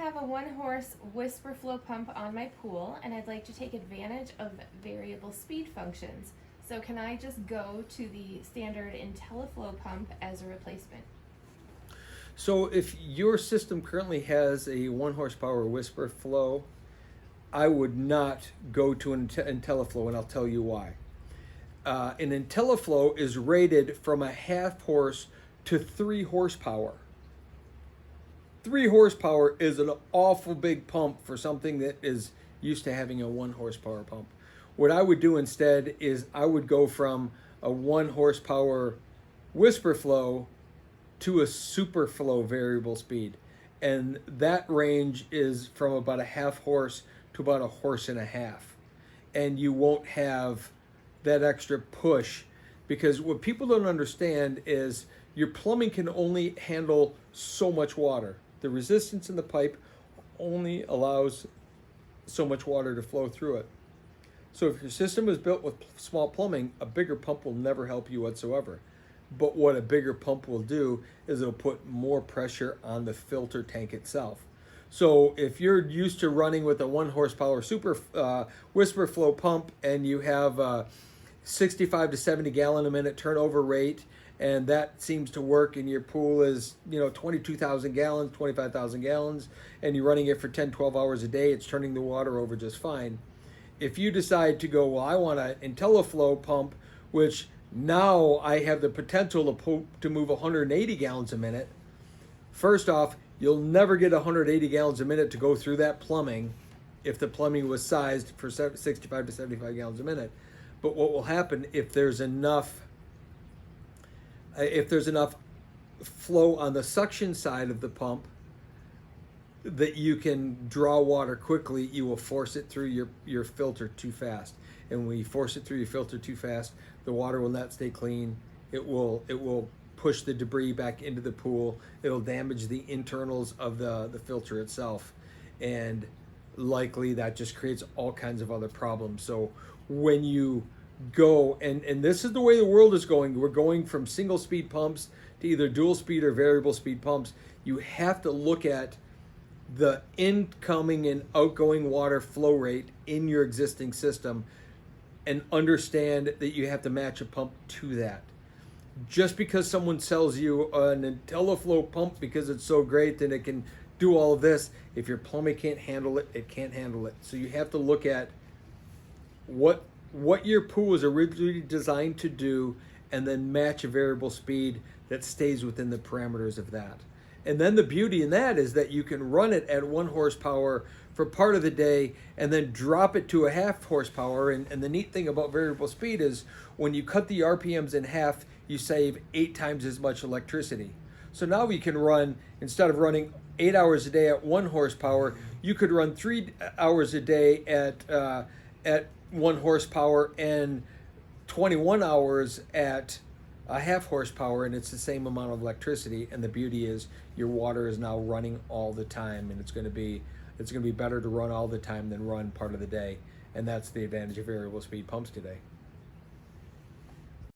have a 1-horse whisper flow pump on my pool, and I'd like to take advantage of variable speed functions. So can I just go to the standard intelliflo pump as a replacement? So if your system currently has a 1 horsepower whisper flow, I would not go to an intelliflo, and I'll tell you why. An intelliflo is rated from a 1/2 horse to 3 horsepower. 3 horsepower is an awful big pump for something that is used to having a 1 horsepower pump. What I would do instead is I would go from a 1 horsepower whisper flow to a super flow variable speed. And that range is from about a 1/2 horse to about 1.5 horse. And you won't have that extra push, because what people don't understand is your plumbing can only handle so much water. The resistance in the pipe only allows so much water to flow through it. So if your system is built with small plumbing, a bigger pump will never help you whatsoever. But what a bigger pump will do is it'll put more pressure on the filter tank itself. So if you're used to running with a 1 horsepower super whisper flow pump, and you have 65 to 70 gallon a minute turnover rate, and that seems to work, and your pool is 22,000 gallons, 25,000 gallons, and you're running it for 10, 12 hours a day, it's turning the water over just fine. If you decide to go, well, I want an intelliflo pump, which now I have the potential to move 180 gallons a minute, first off, you'll never get 180 gallons a minute to go through that plumbing if the plumbing was sized for 65 to 75 gallons a minute. But what will happen if there's enough flow on the suction side of the pump that you can draw water quickly, you will force it through your filter too fast. And when you force it through your filter too fast, the water will not stay clean. It will push the debris back into the pool. It'll damage the internals of the filter itself. And likely that just creates all kinds of other problems. So when you go, and this is the way the world is going, we're going from single speed pumps to either dual speed or variable speed pumps. You have to look at the incoming and outgoing water flow rate in your existing system and understand that you have to match a pump to that. Just because someone sells you an intelliflo pump because it's so great that it can do all of this, if your plumbing can't handle it, it can't handle it. So you have to look at what your pool was originally designed to do, and then match a variable speed that stays within the parameters of that. And then the beauty in that is that you can run it at 1 horsepower for part of the day and then drop it to a 1/2 horsepower. And the neat thing about variable speed is when you cut the RPMs in half, you save 8 times as much electricity. So now you can run, instead of running 8 hours a day at 1 horsepower, you could run 3 hours a day at 1 horsepower and 21 hours at a 1/2 horsepower, and it's the same amount of electricity. And the beauty is your water is now running all the time, and it's going to be better to run all the time than run part of the day. And that's the advantage of variable speed pumps today.